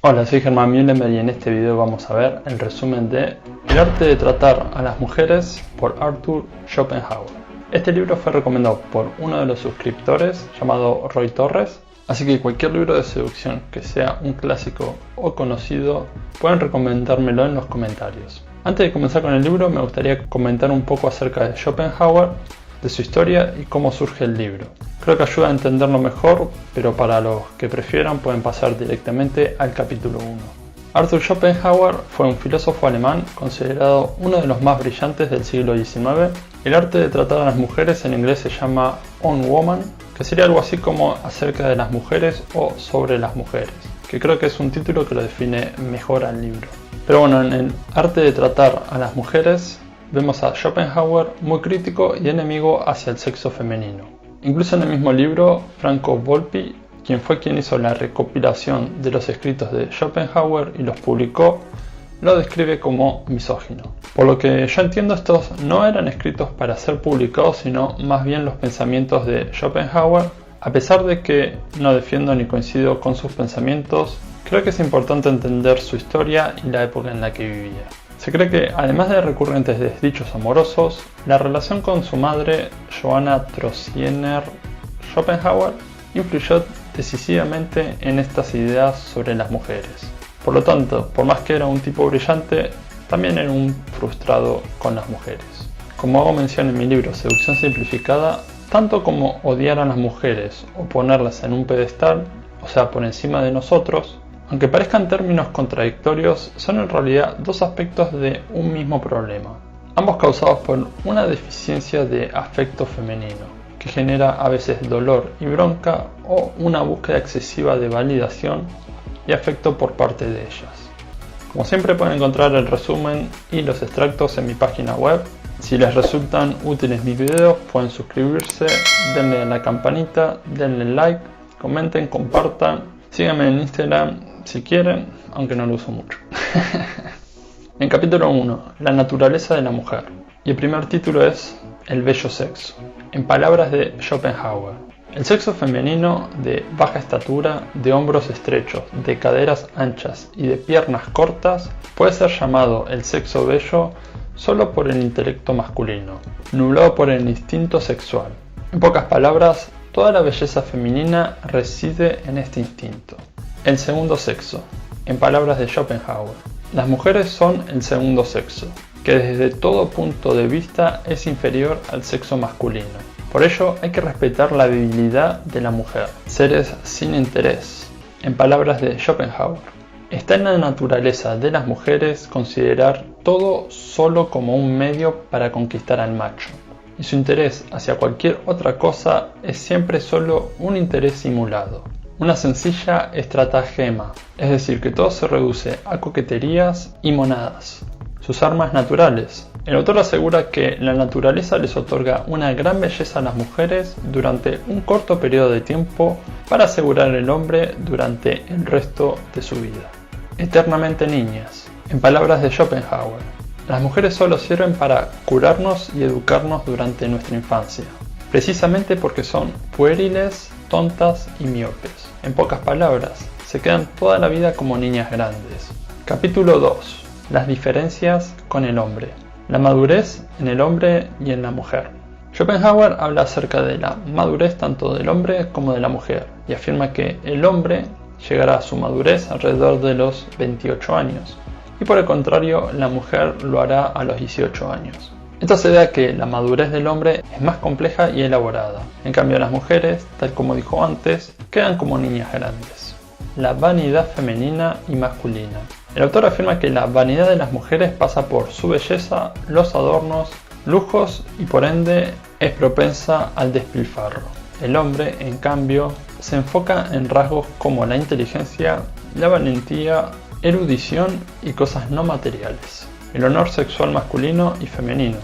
Hola, soy Germán Mühlenberg y en este video vamos a ver el resumen de El arte de tratar a las mujeres por Arthur Schopenhauer. Este libro fue recomendado por uno de los suscriptores llamado Roy Torres, así que cualquier libro de seducción que sea un clásico o conocido pueden recomendármelo en los comentarios. Antes de comenzar con el libro me gustaría comentar un poco acerca de Schopenhauer, de su historia y cómo surge el libro. Creo que ayuda a entenderlo mejor, pero para los que prefieran pueden pasar directamente al capítulo 1. Arthur Schopenhauer fue un filósofo alemán considerado uno de los más brillantes del siglo XIX. El arte de tratar a las mujeres en inglés se llama On Woman, que sería algo así como acerca de las mujeres o sobre las mujeres, que creo que es un título que lo define mejor al libro. Pero bueno, en el arte de tratar a las mujeres vemos a Schopenhauer muy crítico y enemigo hacia el sexo femenino. Incluso en el mismo libro, Franco Volpi, quien hizo la recopilación de los escritos de Schopenhauer y los publicó, lo describe como misógino. Por lo que yo entiendo, estos no eran escritos para ser publicados, sino más bien los pensamientos de Schopenhauer. A pesar de que no defiendo ni coincido con sus pensamientos, creo que es importante entender su historia y la época en la que vivía. Se cree que, además de recurrentes desdichos amorosos, la relación con su madre, Johanna Trotziner Schopenhauer, influyó decisivamente en estas ideas sobre las mujeres. Por lo tanto, por más que era un tipo brillante, también era un frustrado con las mujeres. Como hago mención en mi libro Seducción Simplificada, tanto como odiar a las mujeres o ponerlas en un pedestal, o sea, por encima de nosotros, aunque parezcan términos contradictorios, son en realidad dos aspectos de un mismo problema, ambos causados por una deficiencia de afecto femenino, que genera a veces dolor y bronca o una búsqueda excesiva de validación y afecto por parte de ellas. Como siempre pueden encontrar el resumen y los extractos en mi página web. Si les resultan útiles mis videos, pueden suscribirse, denle a la campanita, denle like, comenten, compartan, síganme en Instagram si quieren, aunque no lo uso mucho. En capítulo 1, la naturaleza de la mujer. Y el primer título es El bello sexo. En palabras de Schopenhauer, el sexo femenino de baja estatura, de hombros estrechos, de caderas anchas y de piernas cortas puede ser llamado el sexo bello solo por el intelecto masculino, nublado por el instinto sexual. En pocas palabras, toda la belleza femenina reside en este instinto. El segundo sexo. En palabras de Schopenhauer, las mujeres son el segundo sexo, que desde todo punto de vista es inferior al sexo masculino. Por ello hay que respetar la debilidad de la mujer, seres sin interés. En palabras de Schopenhauer, está en la naturaleza de las mujeres considerar todo solo como un medio para conquistar al macho, y su interés hacia cualquier otra cosa es siempre solo un interés simulado. Una sencilla estratagema, es decir, que todo se reduce a coqueterías y monadas. Sus armas naturales. El autor asegura que la naturaleza les otorga una gran belleza a las mujeres durante un corto periodo de tiempo para asegurar el hombre durante el resto de su vida. Eternamente niñas. En palabras de Schopenhauer, las mujeres solo sirven para curarnos y educarnos durante nuestra infancia, precisamente porque son puériles, tontas y miopes. En pocas palabras, se quedan toda la vida como niñas grandes. Capítulo 2. Las diferencias con el hombre. La madurez en el hombre y en la mujer. Schopenhauer habla acerca de la madurez tanto del hombre como de la mujer y afirma que el hombre llegará a su madurez alrededor de los 28 años y por el contrario la mujer lo hará a los 18 años. Esto se debe a que la madurez del hombre es más compleja y elaborada. En cambio las mujeres, tal como dijo antes, quedan como niñas grandes. La vanidad femenina y masculina. El autor afirma que la vanidad de las mujeres pasa por su belleza, los adornos, lujos y por ende es propensa al despilfarro. El hombre, en cambio, se enfoca en rasgos como la inteligencia, la valentía, erudición y cosas no materiales. El honor sexual masculino y femenino.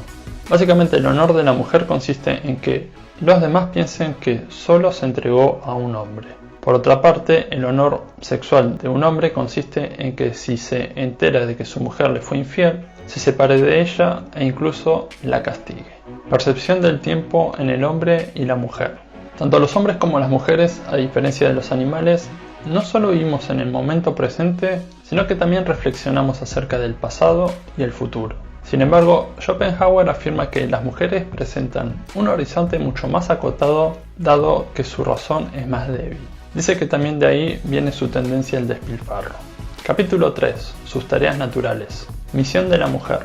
Básicamente el honor de la mujer consiste en que los demás piensen que solo se entregó a un hombre. Por otra parte, el honor sexual de un hombre consiste en que si se entera de que su mujer le fue infiel, se separe de ella e incluso la castigue. Percepción del tiempo en el hombre y la mujer. Tanto los hombres como las mujeres, a diferencia de los animales, no solo vivimos en el momento presente, sino que también reflexionamos acerca del pasado y el futuro. Sin embargo, Schopenhauer afirma que las mujeres presentan un horizonte mucho más acotado, dado que su razón es más débil. Dice que también de ahí viene su tendencia al despilfarro. Capítulo 3. Sus tareas naturales. Misión de la mujer.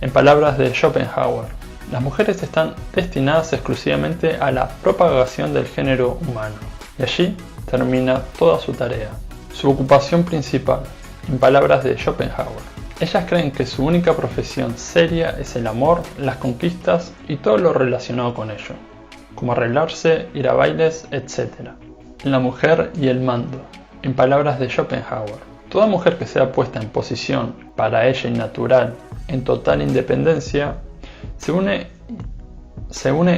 En palabras de Schopenhauer, las mujeres están destinadas exclusivamente a la propagación del género humano, y allí termina toda su tarea. Su ocupación principal, en palabras de Schopenhauer, ellas creen que su única profesión seria es el amor, las conquistas y todo lo relacionado con ello, como arreglarse, ir a bailes, etc. La mujer y el mando, en palabras de Schopenhauer, toda mujer que sea puesta en posición para ella innatural, en total independencia, se une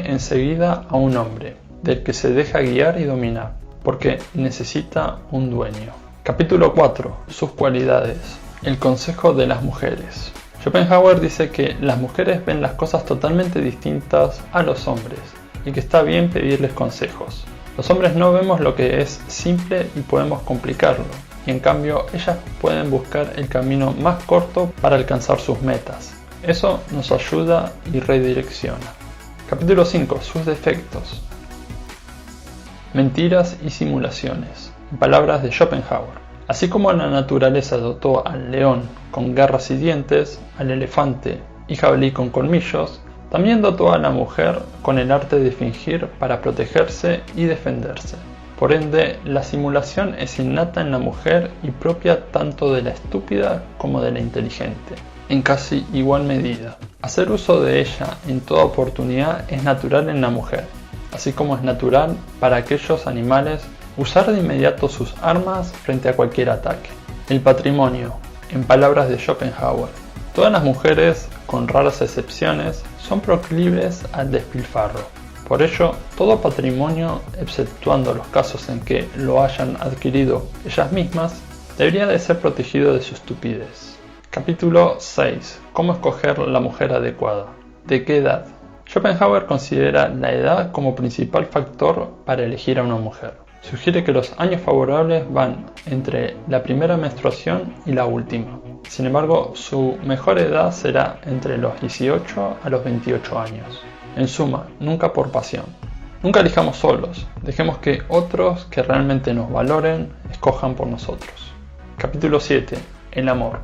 enseguida a un hombre, del que se deja guiar y dominar, porque necesita un dueño. Capítulo 4. Sus cualidades. El consejo de las mujeres. Schopenhauer dice que las mujeres ven las cosas totalmente distintas a los hombres, y que está bien pedirles consejos. Los hombres no vemos lo que es simple y podemos complicarlo, y en cambio ellas pueden buscar el camino más corto para alcanzar sus metas. Eso nos ayuda y redirecciona. Capítulo 5. Sus defectos. Mentiras y simulaciones. En palabras de Schopenhauer. Así como la naturaleza dotó al león con garras y dientes, al elefante y jabalí con colmillos, también dotó a la mujer con el arte de fingir para protegerse y defenderse. Por ende, la simulación es innata en la mujer y propia tanto de la estúpida como de la inteligente, en casi igual medida. Hacer uso de ella en toda oportunidad es natural en la mujer, así como es natural para aquellos animales usar de inmediato sus armas frente a cualquier ataque. El patrimonio, en palabras de Schopenhauer, todas las mujeres, con raras excepciones, son proclives al despilfarro. Por ello, todo patrimonio, exceptuando los casos en que lo hayan adquirido ellas mismas, debería de ser protegido de su estupidez. Capítulo 6. ¿Cómo escoger la mujer adecuada? ¿De qué edad? Schopenhauer considera la edad como principal factor para elegir a una mujer. Sugiere que los años favorables van entre la primera menstruación y la última. Sin embargo, su mejor edad será entre los 18 a los 28 años. En suma, nunca por pasión. Nunca elijamos solos, dejemos que otros que realmente nos valoren escojan por nosotros. Capítulo 7. El amor.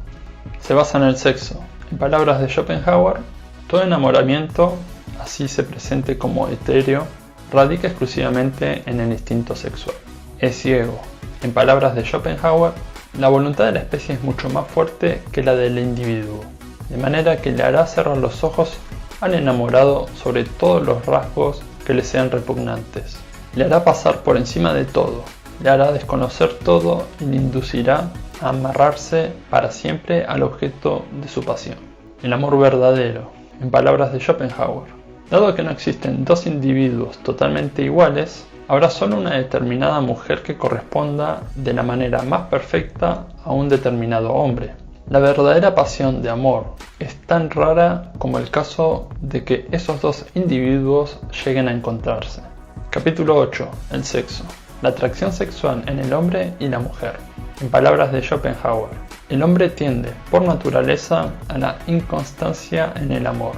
Se basa en el sexo. En palabras de Schopenhauer, todo enamoramiento, así se presente como etéreo, radica exclusivamente en el instinto sexual. Es ciego. En palabras de Schopenhauer, la voluntad de la especie es mucho más fuerte que la del individuo, de manera que le hará cerrar los ojos al enamorado sobre todos los rasgos que le sean repugnantes. Le hará pasar por encima de todo, le hará desconocer todo y le inducirá a amarrarse para siempre al objeto de su pasión. El amor verdadero, en palabras de Schopenhauer, dado que no existen dos individuos totalmente iguales, habrá solo una determinada mujer que corresponda de la manera más perfecta a un determinado hombre. La verdadera pasión de amor es tan rara como el caso de que esos dos individuos lleguen a encontrarse. Capítulo 8. El sexo. La atracción sexual en el hombre y la mujer. En palabras de Schopenhauer, el hombre tiende por naturaleza a la inconstancia en el amor,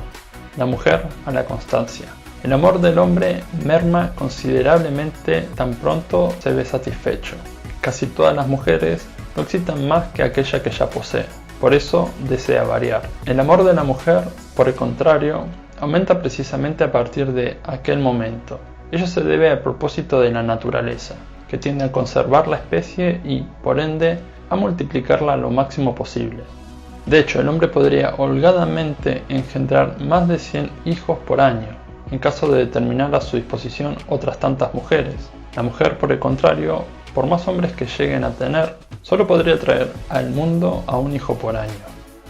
la mujer a la constancia. El amor del hombre merma considerablemente tan pronto se ve satisfecho. Casi todas las mujeres lo excitan más que aquella que ya posee, por eso desea variar. El amor de la mujer, por el contrario, aumenta precisamente a partir de aquel momento. Ello se debe al propósito de la naturaleza, que tiende a conservar la especie y, por ende, a multiplicarla lo máximo posible. De hecho, el hombre podría holgadamente engendrar más de 100 hijos por año, en caso de determinar a su disposición otras tantas mujeres. La mujer, por el contrario, por más hombres que lleguen a tener, solo podría traer al mundo a un hijo por año.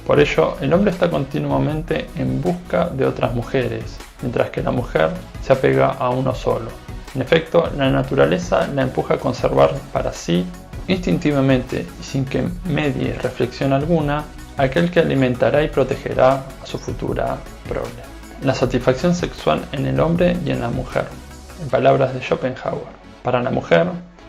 Por ello, el hombre está continuamente en busca de otras mujeres, mientras que la mujer se apega a uno solo. En efecto, la naturaleza la empuja a conservar para sí, instintivamente y sin que medie reflexión alguna, aquel que alimentará y protegerá a su futura prole. La satisfacción sexual en el hombre y en la mujer. En palabras de Schopenhauer, para la mujer,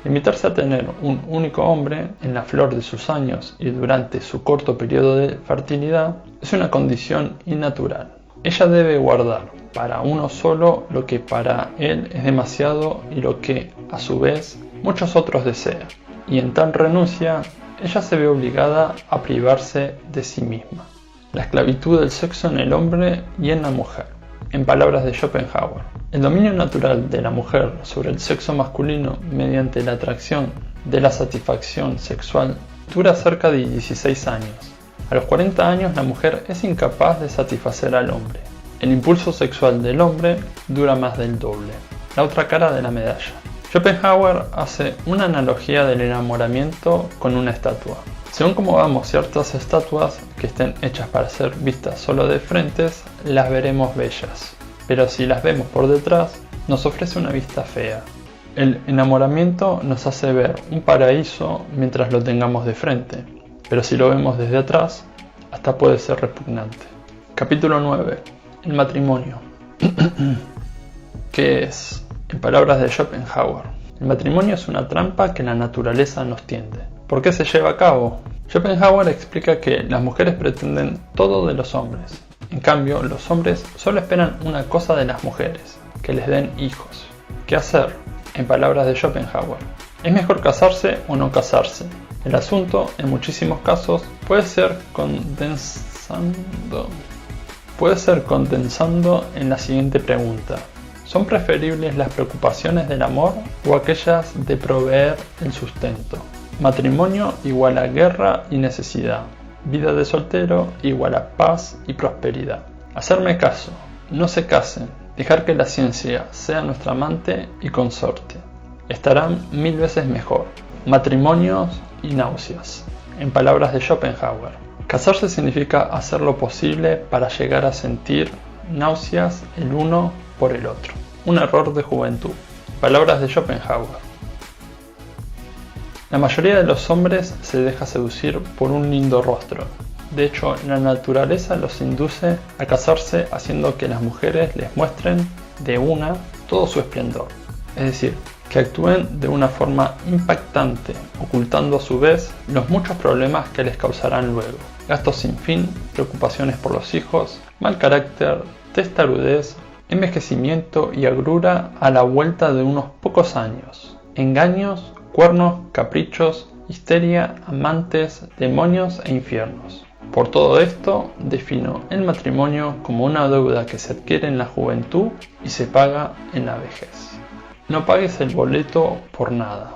Limitarse a tener un único hombre en la flor de sus años y durante su corto periodo de fertilidad es una condición innatural. Ella debe guardar para uno solo lo que para él es demasiado y lo que, a su vez, muchos otros desean. Y en tal renuncia, ella se ve obligada a privarse de sí misma. La esclavitud del sexo en el hombre y en la mujer. En palabras de Schopenhauer, el dominio natural de la mujer sobre el sexo masculino mediante la atracción de la satisfacción sexual dura cerca de 16 años. A los 40 años la mujer es incapaz de satisfacer al hombre. El impulso sexual del hombre dura más del doble. La otra cara de la medalla. Schopenhauer hace una analogía del enamoramiento con una estatua. Según como vamos, ciertas estatuas que estén hechas para ser vistas solo de frentes, las veremos bellas. Pero si las vemos por detrás, nos ofrece una vista fea. El enamoramiento nos hace ver un paraíso mientras lo tengamos de frente, pero si lo vemos desde atrás, hasta puede ser repugnante. Capítulo 9. El matrimonio. ¿Qué es? En palabras de Schopenhauer, el matrimonio es una trampa que la naturaleza nos tiende. ¿Por qué se lleva a cabo? Schopenhauer explica que las mujeres pretenden todo de los hombres. En cambio, los hombres solo esperan una cosa de las mujeres, que les den hijos. ¿Qué hacer? En palabras de Schopenhauer, ¿es mejor casarse o no casarse? El asunto, en muchísimos casos, puede ser condensando en la siguiente pregunta. ¿Son preferibles las preocupaciones del amor o aquellas de proveer el sustento? Matrimonio igual a guerra y necesidad. Vida de soltero igual a paz y prosperidad. Hacerme caso, no se casen, dejar que la ciencia sea nuestra amante y consorte. Estarán 1000 veces mejor. Matrimonios y náuseas. En palabras de Schopenhauer, casarse significa hacer lo posible para llegar a sentir náuseas el uno por el otro. Un error de juventud. Palabras de Schopenhauer. La mayoría de los hombres se deja seducir por un lindo rostro. De hecho, la naturaleza los induce a casarse haciendo que las mujeres les muestren de una todo su esplendor. Es decir, que actúen de una forma impactante, ocultando a su vez los muchos problemas que les causarán luego. Gastos sin fin, preocupaciones por los hijos, mal carácter, testarudez, envejecimiento y agrura a la vuelta de unos pocos años. Engaños, cuernos, caprichos, histeria, amantes, demonios e infiernos. Por todo esto, defino el matrimonio como una deuda que se adquiere en la juventud y se paga en la vejez. No pagues el boleto por nada.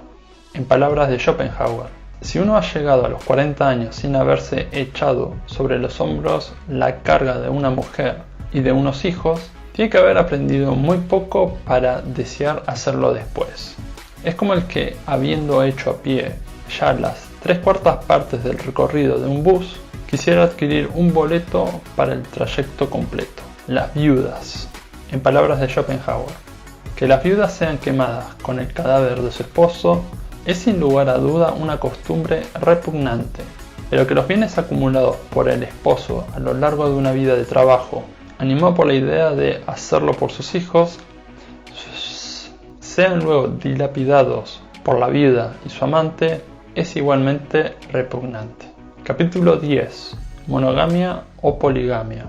En palabras de Schopenhauer, si uno ha llegado a los 40 años sin haberse echado sobre los hombros la carga de una mujer y de unos hijos, tiene que haber aprendido muy poco para desear hacerlo después. Es como el que, habiendo hecho a pie ya las 3/4 partes del recorrido de un bus, quisiera adquirir un boleto para el trayecto completo. Las viudas. En palabras de Schopenhauer, que las viudas sean quemadas con el cadáver de su esposo es sin lugar a duda una costumbre repugnante, pero que los bienes acumulados por el esposo a lo largo de una vida de trabajo, animado por la idea de hacerlo por sus hijos, sean luego dilapidados por la viuda y su amante, es igualmente repugnante. Capítulo 10. Monogamia o poligamia.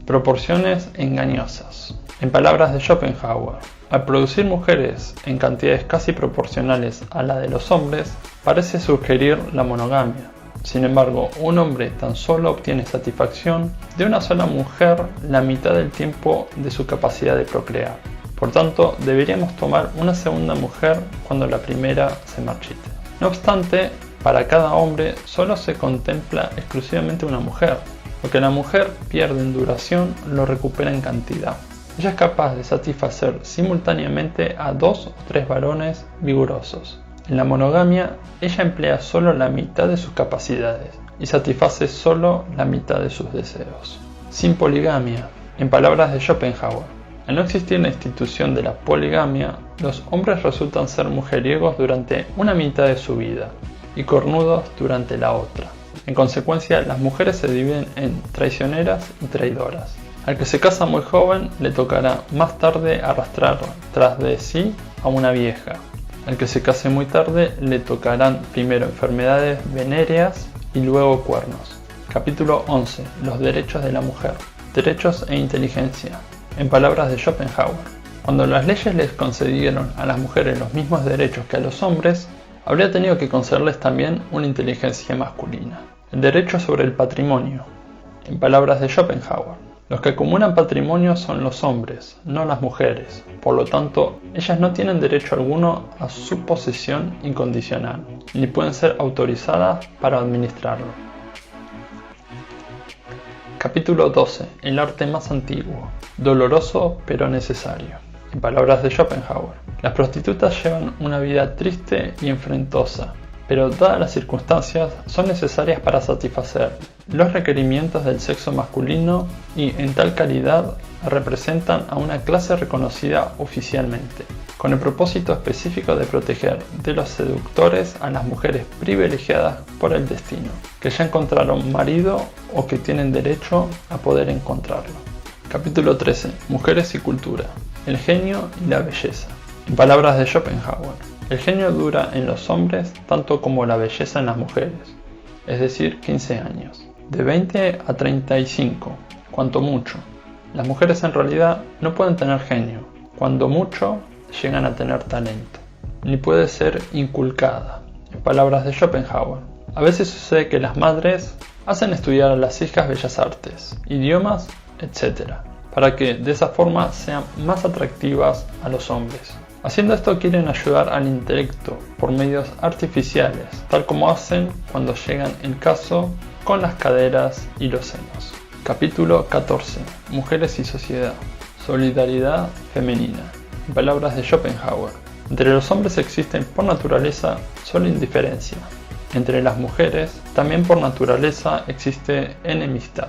Proporciones engañosas. En palabras de Schopenhauer, al producir mujeres en cantidades casi proporcionales a la de los hombres, parece sugerir la monogamia. Sin embargo, un hombre tan solo obtiene satisfacción de una sola mujer la mitad del tiempo de su capacidad de procrear. Por tanto, deberíamos tomar una segunda mujer cuando la primera se marchite. No obstante, para cada hombre solo se contempla exclusivamente una mujer. Lo que la mujer pierde en duración lo recupera en cantidad. Ella es capaz de satisfacer simultáneamente a 2 o 3 varones vigorosos. En la monogamia, ella emplea solo la mitad de sus capacidades y satisface solo la mitad de sus deseos. Sin poligamia, en palabras de Schopenhauer, al no existir la institución de la poligamia, los hombres resultan ser mujeriegos durante una mitad de su vida y cornudos durante la otra. En consecuencia, las mujeres se dividen en traicioneras y traidoras. Al que se casa muy joven, le tocará más tarde arrastrar tras de sí a una vieja. Al que se case muy tarde le tocarán primero enfermedades venéreas y luego cuernos. Capítulo 11. Los derechos de la mujer. Derechos e inteligencia. En palabras de Schopenhauer, cuando las leyes les concedieron a las mujeres los mismos derechos que a los hombres, habría tenido que concederles también una inteligencia masculina. El derecho sobre el patrimonio. En palabras de Schopenhauer, los que acumulan patrimonio son los hombres, no las mujeres. Por lo tanto, ellas no tienen derecho alguno a su posesión incondicional, ni pueden ser autorizadas para administrarlo. Capítulo 12. El arte más antiguo. Doloroso pero necesario. En palabras de Schopenhauer, las prostitutas llevan una vida triste y enfrentosa, pero dadas las circunstancias son necesarias para satisfacer los requerimientos del sexo masculino y en tal calidad representan a una clase reconocida oficialmente, con el propósito específico de proteger de los seductores a las mujeres privilegiadas por el destino, que ya encontraron marido o que tienen derecho a poder encontrarlo. Capítulo 13. Mujeres y cultura. El genio y la belleza. En palabras de Schopenhauer, el genio dura en los hombres tanto como la belleza en las mujeres, es decir, 15 años. De 20 a 35, cuanto mucho. Las mujeres en realidad no pueden tener genio, cuando mucho llegan a tener talento, ni puede ser inculcada. En palabras de Schopenhauer, a veces sucede que las madres hacen estudiar a las hijas bellas artes, idiomas, etc., para que de esa forma sean más atractivas a los hombres. Haciendo esto quieren ayudar al intelecto por medios artificiales, tal como hacen cuando llegan el caso con las caderas y los senos. Capítulo 14. Mujeres y sociedad. Solidaridad femenina. En palabras de Schopenhauer, entre los hombres existen por naturaleza solo indiferencia. Entre las mujeres también por naturaleza existe enemistad.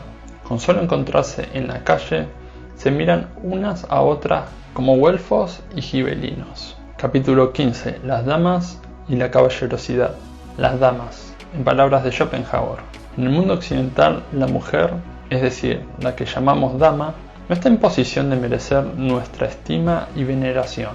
Con solo encontrarse en la calle, se miran unas a otras como güelfos y gibelinos. Capítulo 15. Las damas y la caballerosidad. Las damas. En palabras de Schopenhauer, en el mundo occidental la mujer, es decir, la que llamamos dama, no está en posición de merecer nuestra estima y veneración,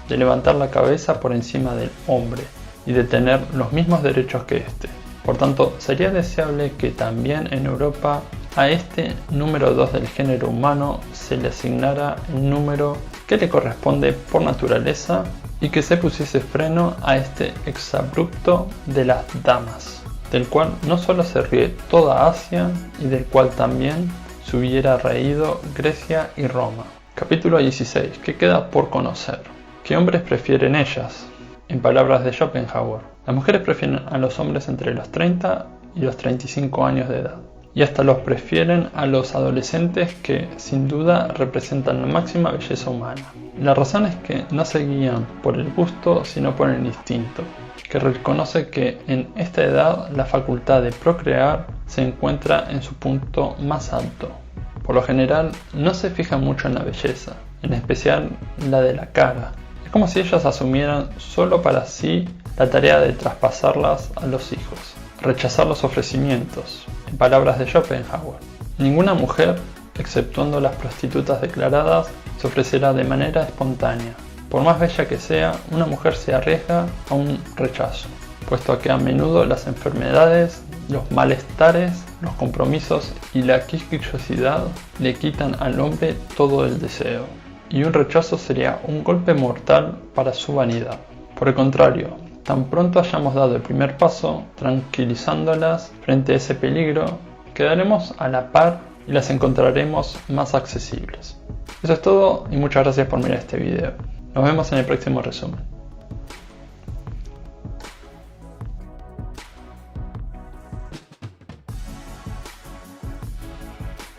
de levantar la cabeza por encima del hombre y de tener los mismos derechos que éste. Por tanto, sería deseable que también en Europa a este número 2 del género humano se le asignara el número que le corresponde por naturaleza y que se pusiese freno a este exabrupto de las damas, del cual no solo se ríe toda Asia y del cual también se hubiera reído Grecia y Roma. Capítulo 16. ¿Qué queda por conocer? ¿Qué hombres prefieren ellas? En palabras de Schopenhauer, las mujeres prefieren a los hombres entre los 30 y los 35 años de edad. Y hasta los prefieren a los adolescentes que, sin duda, representan la máxima belleza humana. La razón es que no se guían por el gusto, sino por el instinto, que reconoce que en esta edad la facultad de procrear se encuentra en su punto más alto. Por lo general, no se fijan mucho en la belleza, en especial la de la cara. Es como si ellas asumieran solo para sí la tarea de traspasarlas a los hijos, rechazar los ofrecimientos. En palabras de Schopenhauer, ninguna mujer, exceptuando las prostitutas declaradas, se ofrecerá de manera espontánea. Por más bella que sea, una mujer se arriesga a un rechazo, puesto que a menudo las enfermedades, los malestares, los compromisos y la quisquillosidad le quitan al hombre todo el deseo, y un rechazo sería un golpe mortal para su vanidad. Por el contrario, tan pronto hayamos dado el primer paso, tranquilizándolas frente a ese peligro, quedaremos a la par y las encontraremos más accesibles. Eso es todo y muchas gracias por mirar este video. Nos vemos en el próximo resumen.